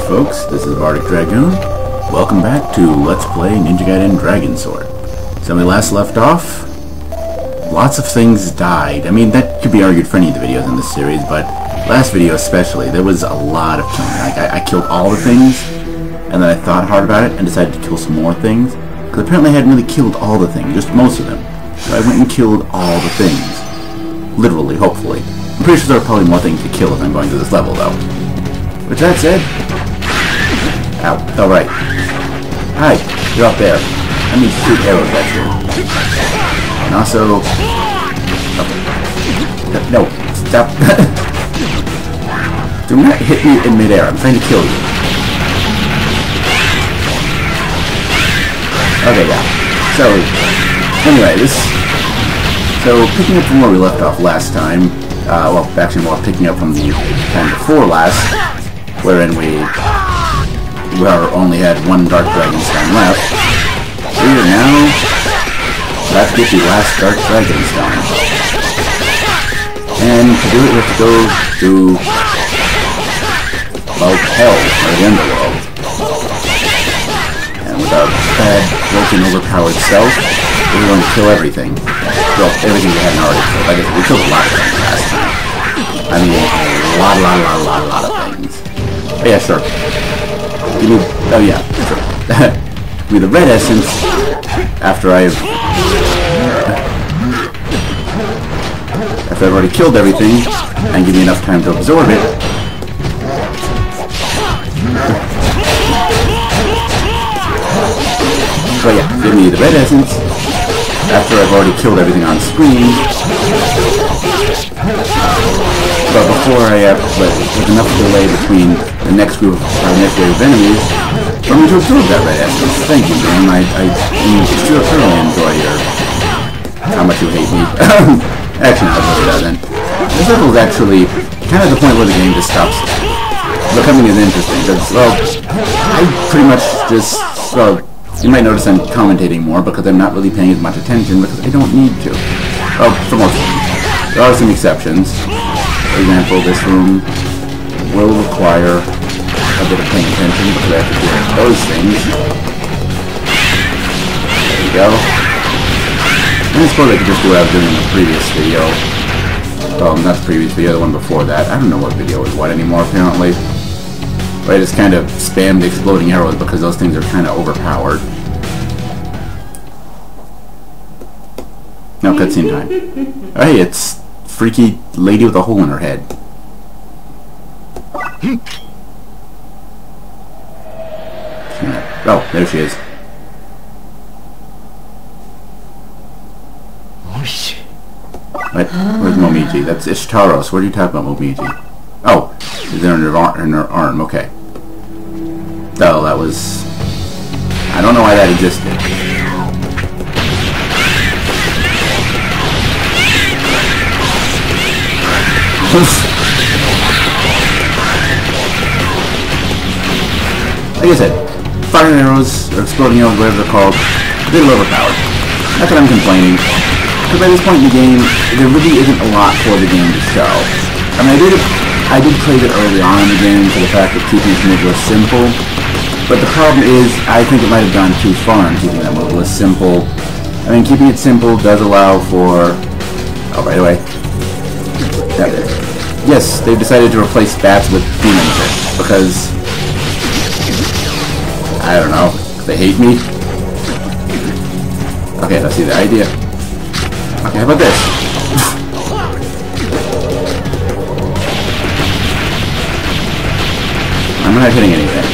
folks, this is Bardic Dragoon. Welcome back to Let's Play Ninja Gaiden Dragon Sword. So when we last left off, lots of things died. I mean, that could be argued for any of the videos in this series, but last video especially, there was a lot of killing. Like, I killed all the things, and then I thought hard about it and decided to kill some more things, because apparently I hadn't really killed all the things, just most of them. So I went and killed all the things. Literally, hopefully. I'm pretty sure there are probably more things to kill if I'm going through this level, though. With that said... Ow. Alright. Hi. You're up there. I need to shoot arrows at you. And also... Oh. No. Stop. Do not hit me in midair. I'm trying to kill you. Okay, yeah. So... Anyway, this... So, picking up from where we left off last time... well, actually, more picking up from the time before last... wherein we only had one Dark Dragonstone left. We are now about to get the last Dark Dragonstone. And to do it, we have to go to, well, hell, or the underworld. And with our bad, broken, overpowered self, we're going to kill everything. Well, everything we hadn't already killed. Like I said, we killed a lot of things last time. I mean, a lot of things. Oh, yeah, sure. Give me... Oh, yeah, sure. Give me the red essence after I've already killed everything, and give me enough time to absorb it. So, yeah, give me the red essence after I've already killed everything on screen. But before I have, with enough delay between the next group, next wave of enemies, for me to absorb that red essence. Thank you, man. I sure thoroughly enjoy how much you hate me. Actually, not really that then. This level is actually kind of the point where the game just stops becoming as interesting. Because, well, I pretty much just, well, you might notice I'm commentating more because I'm not really paying as much attention because I don't need to. Well, for most of them. There are some exceptions. For example, this room will require a bit of paying attention because I have to do those things. There we go. And I suppose I could just do what I was doing in the previous video. Well, not the previous video, the one before that. I don't know what video is what anymore, apparently. But I just kind of spammed exploding arrows because those things are kind of overpowered. No, cutscene time. Oh, hey, it's freaky lady with a hole in her head. Oh, there she is. What? Where's Momiji? That's Ishtaros. What are you talking about, Momiji? Oh, she's there in her arm. Okay. Oh, that was... I don't know why that existed. Like I said, fire arrows, or exploding arrows, whatever they're called, a little overpowered. Not that I'm complaining, because by this point in the game, there really isn't a lot for the game to show. I mean, I did praise it early on in the game for the fact of keeping its moveless simple, but the problem is, I think it might have gone too far in keeping that moveless simple. I mean, keeping it simple does allow for... Oh, right away. Yes, they've decided to replace bats with demons, because... I don't know, they hate me? Okay, let's see the idea. Okay, how about this? I'm not hitting anything.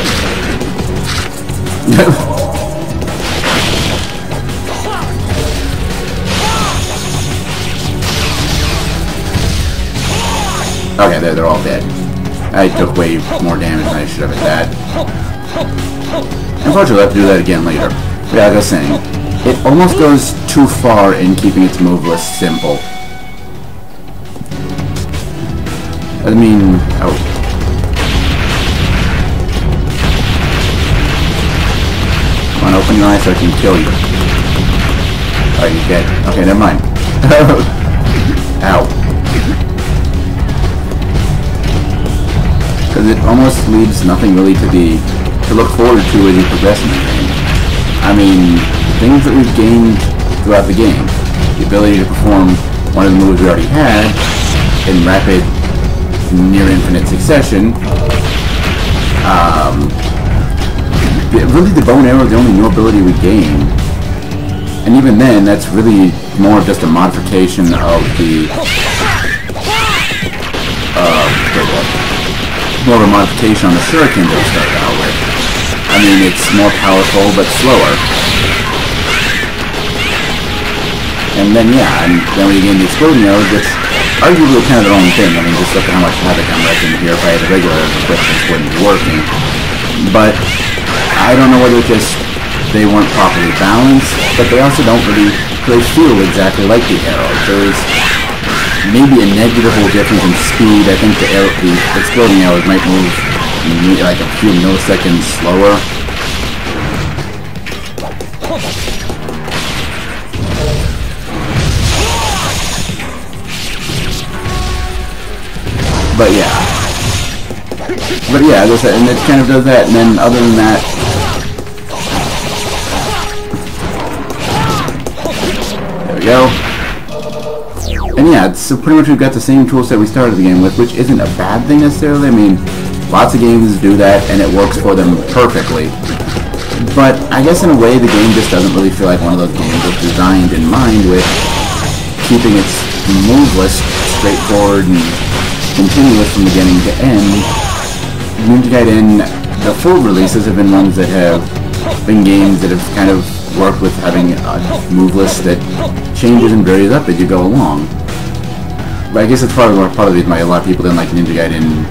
Okay, they're all dead. I took way more damage than I should have at that. Unfortunately, I'll have to do that again later. But yeah, like I was saying, it almost goes too far in keeping its moveless simple. I mean, oh. Come on, open your eyes so I can kill you. Oh, you're dead. Okay, never mind. Ow. because it almost leaves nothing really to look forward to as you progress in the game. I mean, things that we've gained throughout the game, the ability to perform one of the moves we already had in rapid, near-infinite succession. Really, the bow and arrow is the only new ability we gain. And even then, that's really more of just a modification of the... more of a modification on the shuriken that we started out with. I mean, it's more powerful, but slower. And then, yeah, and then we gain the exploding arrows, which arguably kind of their own thing. I mean, just look at how much havoc I'm wrecking here. If I had the regular equipment, it wouldn't be working. But I don't know whether it's just they weren't properly balanced, but they also don't really feel exactly like the arrows. There's maybe a negligible difference in speed. I think the exploding arrows might move like a few milliseconds slower. But yeah, as I said, and it kind of does that, and then other than that, there we go. And yeah, so pretty much we've got the same toolset we started the game with, which isn't a bad thing necessarily. I mean, lots of games do that, and it works for them perfectly. But I guess in a way, the game just doesn't really feel like one of those games that's designed in mind with keeping its move list straightforward and continuous from beginning to end. Ninja Gaiden, the full releases have been ones that have been games that have kind of worked with having a move list that changes and varies up as you go along. But I guess it's probably part of the reason why a lot of people didn't like Ninja Gaiden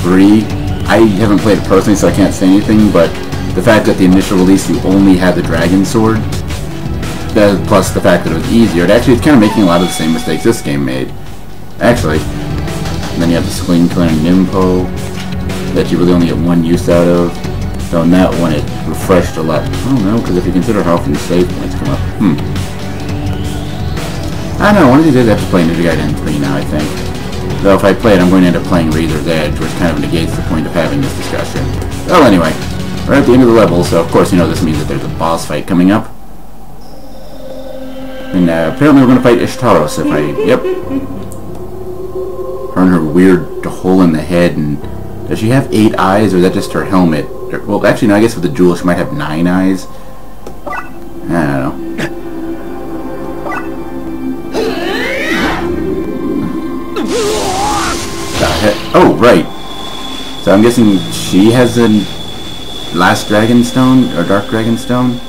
3. I haven't played it personally, so I can't say anything, but the fact that the initial release you only had the Dragon Sword, plus the fact that it was easier, it's kind of making a lot of the same mistakes this game made. Actually. And then you have the Swing Killer Nimpo that you really only get one use out of. So in that one it refreshed a lot. I don't know, because if you consider how often save points come up. I don't know, one of these days I have to play Ninja Gaiden 3 now, I think. Though if I play it, I'm going to end up playing Razor's Edge, which kind of negates the point of having this discussion. Well, anyway, we're at the end of the level, so of course you know this means that there's a boss fight coming up. And apparently we're going to fight Ishtaros if I... Yep. Her and her weird hole in the head, and does she have 8 eyes, or is that just her helmet? Well, actually, no, I guess with the jewel she might have 9 eyes. I don't know. Oh, right. So I'm guessing she has a last Dragon Stone, or Dark Dragon Stone?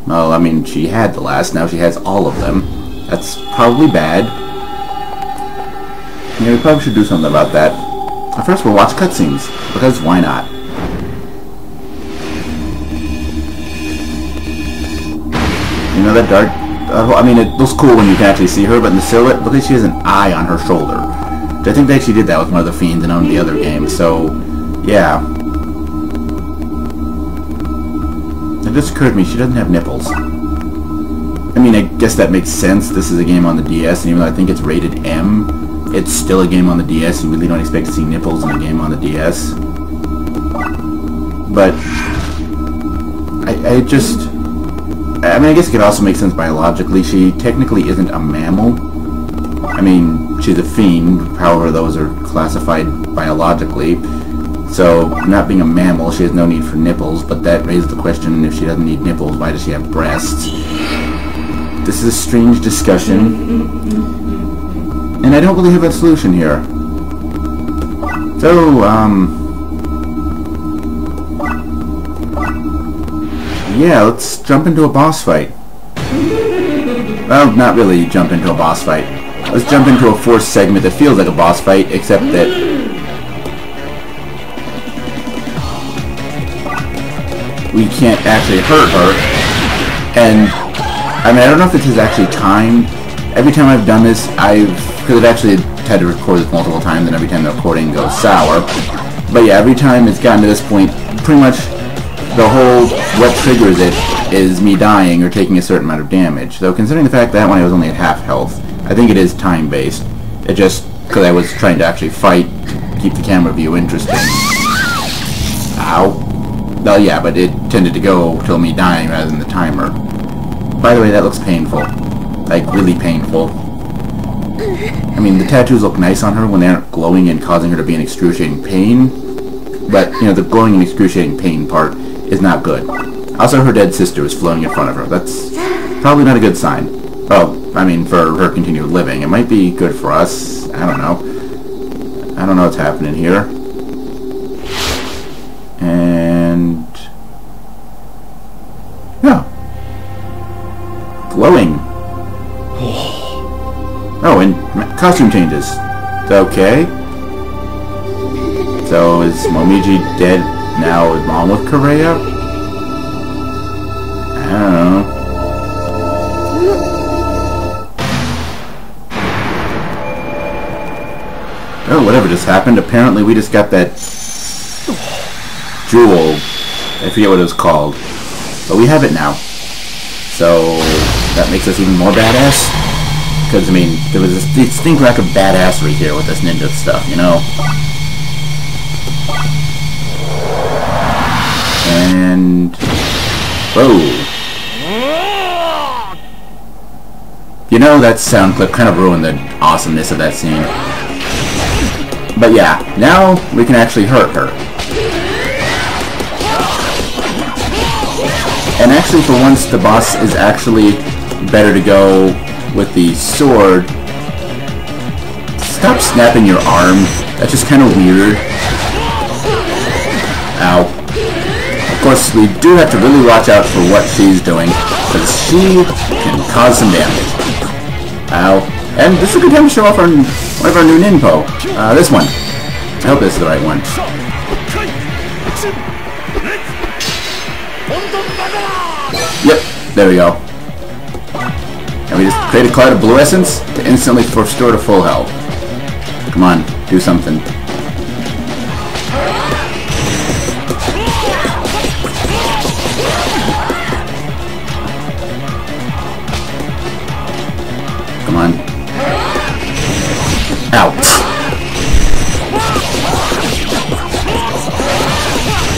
Well, I mean, she had the last, now she has all of them. That's probably bad. Yeah, we probably should do something about that. But first we'll watch cutscenes, because why not? You know that dark... I mean, it looks cool when you can actually see her, but in the silhouette, look like she has an eye on her shoulder. I think they actually did that with one of the Fiends in one of the other games, so... yeah. It just occurred to me, she doesn't have nipples. I mean, I guess that makes sense. This is a game on the DS, and even though I think it's rated M, it's still a game on the DS. You really don't expect to see nipples in a game on the DS. But I just... I mean, I guess it could also make sense biologically. She technically isn't a mammal. I mean, she's a fiend. However, those are classified biologically. So, not being a mammal, she has no need for nipples. But that raises the question, if she doesn't need nipples, why does she have breasts? This is a strange discussion. And I don't really have a solution here. So, yeah, let's jump into a boss fight. Well, not really jump into a boss fight. Let's jump into a forced segment that feels like a boss fight, except that... we can't actually hurt her. And, I mean, I don't know if this is actually timed. Every time I've done this, because I've actually had to record this multiple times, and every time the recording goes sour. But yeah, every time it's gotten to this point, pretty much the whole, what triggers it is me dying or taking a certain amount of damage. So considering the fact that one I was only at half health, I think it is time-based. It just, because I was trying to actually fight keep the camera view interesting. Ow. Oh yeah, but it tended to go till me dying rather than the timer. By the way, that looks painful. Like, really painful. I mean, the tattoos look nice on her when they aren't glowing and causing her to be in excruciating pain. But, you know, the glowing and excruciating pain part is not good. Also, her dead sister is floating in front of her. That's probably not a good sign. Well, I mean, for her continued living. It might be good for us. I don't know. I don't know what's happening here. And... yeah. Glowing. Oh, and costume changes. Okay. So, is Momiji dead now along with Korea? I don't know. Oh, whatever just happened. Apparently we just got that jewel. I forget what it was called. But we have it now. So, that makes us even more badass. Because, I mean, there was this distinct lack of badassery here with this ninja stuff, you know? And... whoa. You know, that sound clip kind of ruined the awesomeness of that scene. But yeah, now we can actually hurt her. And actually, for once, the boss is actually better to go with the sword. Stop snapping your arm. That's just kind of weird. Ow. Of course, we do have to really watch out for what she's doing, because she can cause some damage. Ow. And this is a good time to show off one of our new ninpo. This one. I hope this is the right one. Yep, there we go. And we just create a cloud of blue essence to instantly restore to full health. Come on, do something. Come on. Ow.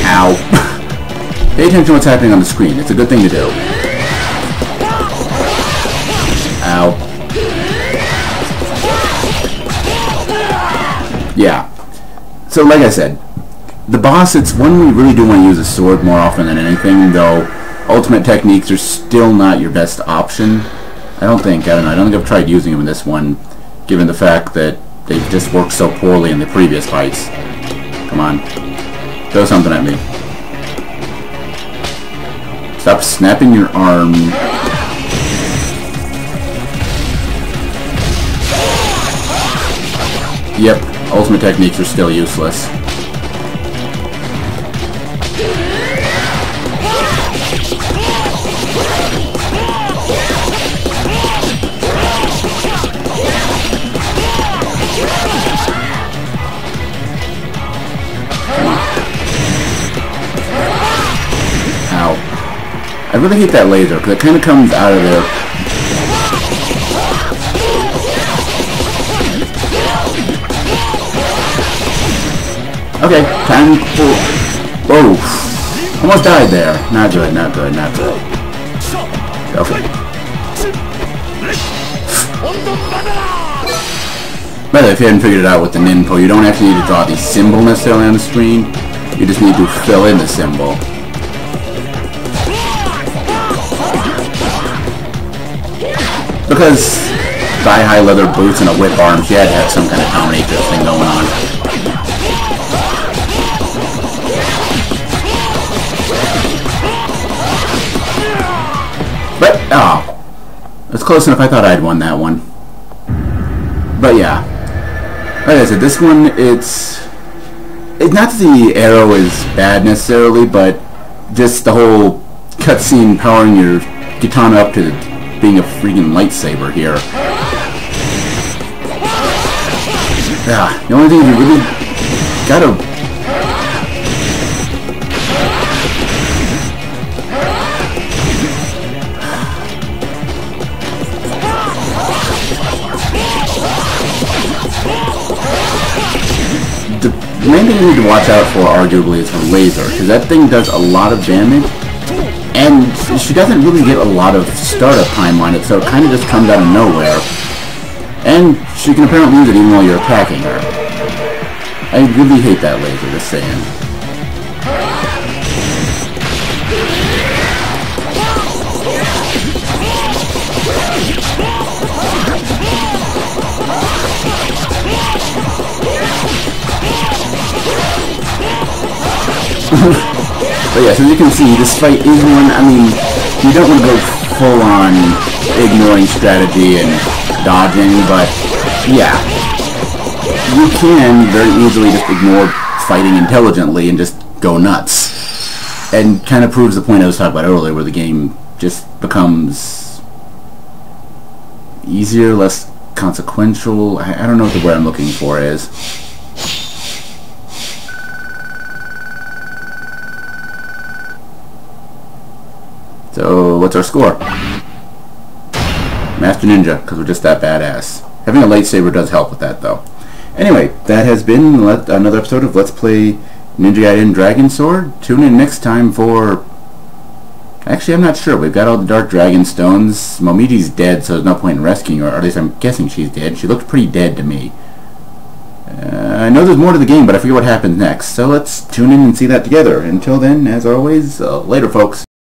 Ow. Pay attention to what's happening on the screen. It's a good thing to do. Ow. Yeah. So, like I said, the boss, it's one we really do want to use a sword more often than anything, though ultimate techniques are still not your best option. I don't think I've tried using them in this one, given the fact that they just worked so poorly in the previous fights. Come on. Throw something at me. Stop snapping your arm. Yep, ultimate techniques are still useless. I really hate that laser, because it kind of comes out of there. Okay, time for... whoa! Almost died there. Not good, not good, not good. Okay. By the way, if you hadn't figured it out with the ninpo, you don't actually need to draw the symbol necessarily on the screen. You just need to fill in the symbol. Because thigh-high leather boots and a whip arm, she had to have some kind of combination thing going on. But, oh. That's close enough. I thought I'd won that one. But yeah. Like I said, this one, it's not that the arrow is bad necessarily, but just the whole cutscene powering your katana up to being a freaking lightsaber here. Yeah, the only thing is you really gotta... only thing you need to watch out for, arguably, is her laser, because that thing does a lot of damage, and she doesn't really get a lot of startup time on it, so it kind of just comes out of nowhere. And she can apparently use it even while you're attacking her. I really hate that laser, just saying. But yeah, so as you can see, this fight is one, I mean, you don't want to go full-on ignoring strategy and dodging, but yeah, you can very easily just ignore fighting intelligently and just go nuts. And kind of proves the point I was talking about earlier, where the game just becomes easier, less consequential. I don't know what the word I'm looking for is. So, what's our score? Master Ninja, because we're just that badass. Having a lightsaber does help with that, though. Anyway, that has been another episode of Let's Play Ninja Gaiden Dragon Sword. Tune in next time for... Actually, I'm not sure. We've got all the Dark Dragon Stones. Momiji's dead, so there's no point in rescuing her. Or at least I'm guessing she's dead. She looked pretty dead to me. I know there's more to the game, but I forget what happens next. So let's tune in and see that together. Until then, as always, later, folks.